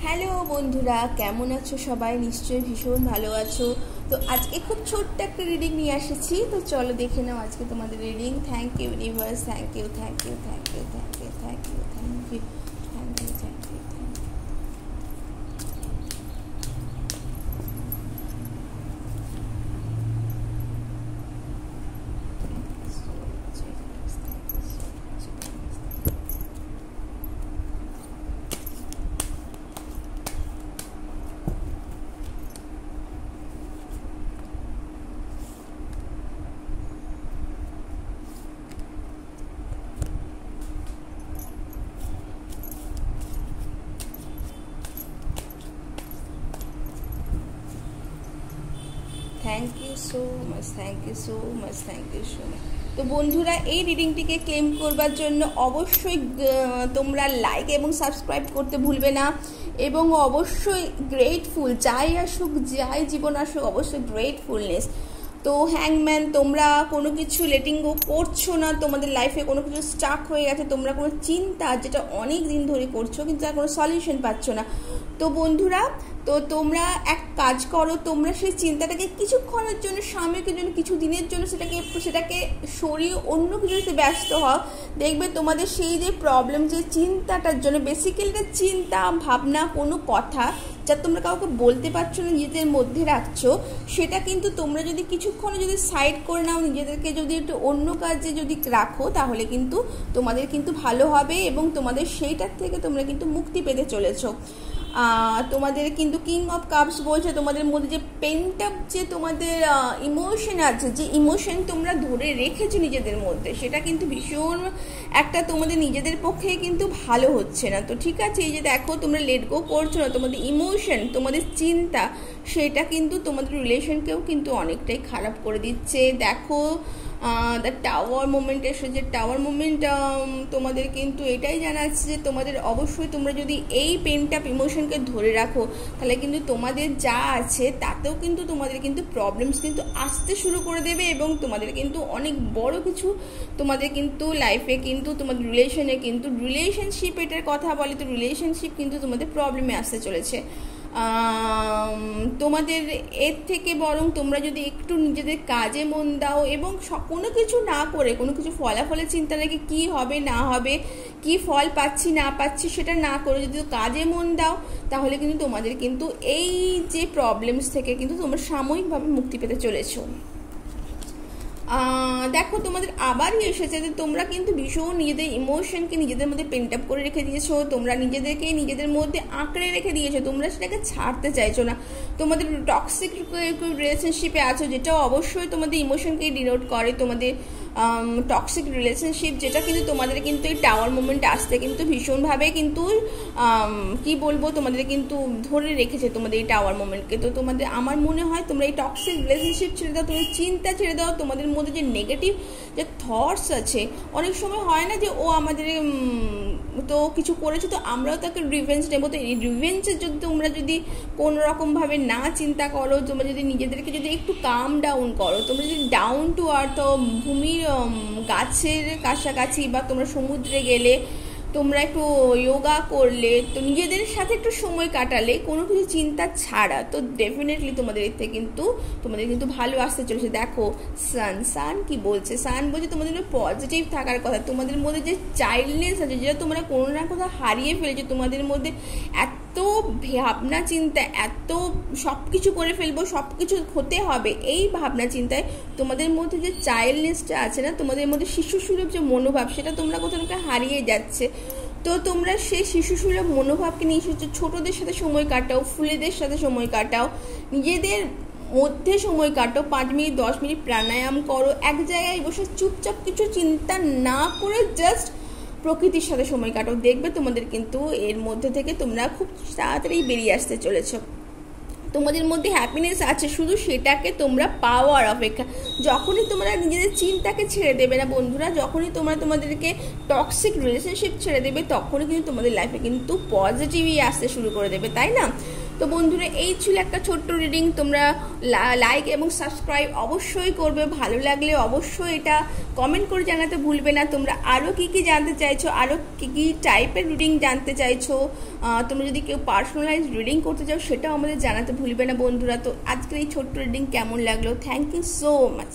Hello বন্ধুরা, কেমন আছো সবাই? নিশ্চয়ই ভীষণ ভালো আছো। তো আজকে খুব ছোট্ট একটা রিডিং নিয়ে এসেছি, তো চলো দেখে নাও আজকে তোমাদের reading. Thank you universe, thank you thank you thank you thank you thank you thank you thank you thank you thank you. Thank you so much, thank you so much, thank you so much. তো বন্ধুরা, এই রিডিংটিকে claim করবার জন্য অবশ্যই তোমরা like এবং subscribe করতে ভুলবে না, এবং অবশ্যই গ্রেটফুল, যাই আসুক যাই জীবন আসুক অবশ্যই গ্রেটফুলনেস। তো হ্যাংম্যান, তোমরা কোনো কিছু লেটিং গো করছো না, তোমাদের লাইফে কোনো কিছু স্টাক হয়ে গেছে, তোমরা কোনো চিন্তা যেটা অনেক দিন ধরে করছো কিন্তু তার কোনো সলিউশন পাচ্ছ না। তো বন্ধুরা, তো তোমরা এক কাজ করো, তোমরা সেই চিন্তাটাকে কিছুক্ষণের জন্য, সাময়িকের জন্য, কিছু দিনের জন্য সেটাকে সরিয়ে অন্য কিছুতে ব্যস্ত হও। দেখবে তোমাদের সেই যে প্রবলেম, যে চিন্তাটার জন্য, বেসিক্যালি চিন্তা ভাবনা, কোনো কথা যা তোমরা কাউকে বলতে পারছো না, নিজেদের মধ্যে রাখছো, সেটা কিন্তু তোমরা যদি কিছুক্ষণে যদি সাইড করে নাও, নিজেদেরকে যদি একটু অন্য কাজে যদি রাখো, তাহলে কিন্তু তোমাদের কিন্তু ভালো হবে এবং তোমাদের সেইটার থেকে তোমরা কিন্তু মুক্তি পেতে চলেছো। তোমাদের কিন্তু কিং অফ কাপস বলছে তোমাদের মধ্যে যে পেন্ট আপ যে তোমাদের ইমোশন আছে, যে ইমোশন তোমরা ধরে রেখেছো নিজেদের মধ্যে, সেটা কিন্তু ভীষণ একটা তোমাদের নিজেদের পক্ষে কিন্তু ভালো হচ্ছে না। তো ঠিক আছে, এই যে দেখো তোমরা লেট গো করছো না, তোমাদের ইমোশন, তোমাদের চিন্তা, সেটা কিন্তু তোমাদের রিলেশনকেও কিন্তু অনেকটাই খারাপ করে দিচ্ছে। দেখো দ্য টাওয়ার মোমেন্ট এসেছে। টাওয়ার মোমেন্ট তোমাদের কিন্তু এটাই জানাচ্ছে যে তোমাদের অবশ্যই তোমরা যদি এই পেন্ট আপ ইমোশনকে ধরে রাখো, তাহলে কিন্তু তোমাদের যা আছে তাতেও কিন্তু তোমাদের কিন্তু প্রবলেমস কিন্তু আসতে শুরু করে দেবে, এবং তোমাদের কিন্তু অনেক বড় কিছু তোমাদের কিন্তু লাইফে কিন্তু তোমাদের রিলেশনে কিন্তু রিলেশনশিপ এটার কথা বলে, তো রিলেশনশিপ কিন্তু তোমাদের প্রবলেমে আসতে চলেছে। তোমাদের এর থেকে বরং তোমরা যদি একটু নিজেদের কাজে মন দাও এবং কোনো কিছু না করে, কোনো কিছু ফলাফলের চিন্তা রেখে কী হবে না হবে, কি ফল পাচ্ছি না পাচ্ছি সেটা না করে যদি কাজে মন দাও, তাহলে কিন্তু তোমাদের কিন্তু এই যে প্রবলেমস থেকে কিন্তু তোমরা সাময়িকভাবে মুক্তি পেতে চলেছো। দেখো তোমাদের আবারই এসেছে যে তোমরা কিন্তু ভীষণ নিজেদের ইমোশনকে নিজেদের মধ্যে পেন্ট আপ করে রেখে দিয়েছো, তোমরা নিজেদেরকে নিজেদের মধ্যে আঁকড়ে রেখে দিয়েছো, তোমরা সেটাকে ছাড়তে চাইছো না। তোমাদের টক্সিক রিলেশনশিপে আছো, যেটা অবশ্যই তোমাদের ইমোশনকে ডিনোট করে, তোমাদের টক্সিক রিলেশনশিপ, যেটা কিন্তু তোমাদের কিন্তু এই টাওয়ার মোমেন্ট আসতে কিন্তু ভীষণভাবে কিন্তু কি বলবো, তোমাদের কিন্তু ধরে রেখেছে তোমাদের এই টাওয়ার মোমেন্টকে। তো তোমাদের, আমার মনে হয় তোমরা এই টক্সিক রিলেশনশিপ ছেড়ে দাও, তোমাদের চিন্তা ছেড়ে দাও, তোমাদের মধ্যে যে নেগেটিভ যে থটস আছে, অনেক সময় হয় না যে ও আমাদের তো কিছু করেছে তো আমরাও তাকে রিভেঞ্জ নেবো, তো এই রিভেঞ্জের যদি তোমরা যদি কোনো রকমভাবে না চিন্তা করো, তোমরা যদি নিজেদেরকে যদি একটু কাম ডাউন করো, তোমরা যদি ডাউন টু আর্থ, ভূমির গাছের কাছাকাছি, বা তোমরা সমুদ্রে গেলে, তোমরা একটু যোগা করলে, তো নিজেদের সাথে একটু সময় কাটালে কোনো কিছু চিন্তা ছাড়া, তো ডেফিনেটলি তোমাদের এর থেকে কিন্তু তোমাদের কিন্তু ভালো আসতে চলেছে। দেখো সান কি বলছে, সান বলছে তোমাদের পজিটিভ থাকার কথা, তোমাদের মধ্যে যে চাইল্ডনেস আছে, যেটা তোমরা কোনো না কোথাও হারিয়ে ফেলেছো, তোমাদের মধ্যে এত ভাবনা চিন্তা, এত সব কিছু করে ফেলবো, সব কিছু হতে হবে, এই ভাবনা চিন্তায় তোমাদের মধ্যে যে চাইল্ডনেসটা আছে না, তোমাদের মধ্যে শিশুসুলভ যে মনোভাব, সেটা তোমরা কোথাও হারিয়ে যাচ্ছে। তো তোমরা সেই শিশুসুলভ মনোভাবকে নিয়ে এসেছো, ছোটদের সাথে সময় কাটাও, ফুলেদের সাথে সময় কাটাও, নিজেদের মধ্যে সময় কাটো, 5 মিনিট 10 মিনিট প্রাণায়াম করো, এক জায়গায় বসে চুপচাপ কিছু চিন্তা না করে জাস্ট প্রকৃতির সাথে সময় কাটো, দেখবে তোমাদের কিন্তু এর মধ্যে থেকে তোমরা খুব তাড়াতাড়ি বেরিয়ে আসতে চলেছো। তোমাদের মধ্যে হ্যাপিনেস আছে, শুধু সেটাকে তোমরা পাওয়ার অপেক্ষা। যখনই তোমরা নিজেদের চিন্তাকে ছেড়ে দেবে না বন্ধুরা, যখনই তোমরা তোমাদেরকে টক্সিক রিলেশনশিপ ছেড়ে দেবে, তখনই কিন্তু তোমাদের লাইফে কিন্তু পজিটিভই আসতে শুরু করে দেবে, তাই না? তো বন্ধুরা এই ছিল একটা ছোট্ট রিডিং। তোমরা লাইক এবং সাবস্ক্রাইব অবশ্যই করবে, ভালো লাগলে অবশ্যই এটা কমেন্ট করে জানাতে ভুলবে না। তোমরা আরও কী কী জানতে চাইছো, আরও কী কী টাইপের রিডিং জানতে চাইছো, তোমরা যদি কেউ পার্সোনালাইজ রিডিং করতে চাও সেটাও আমাদের জানাতে ভুলবে না বন্ধুরা। তো আজকের এই ছোট্ট রিডিং কেমন লাগলো? Thank you so much.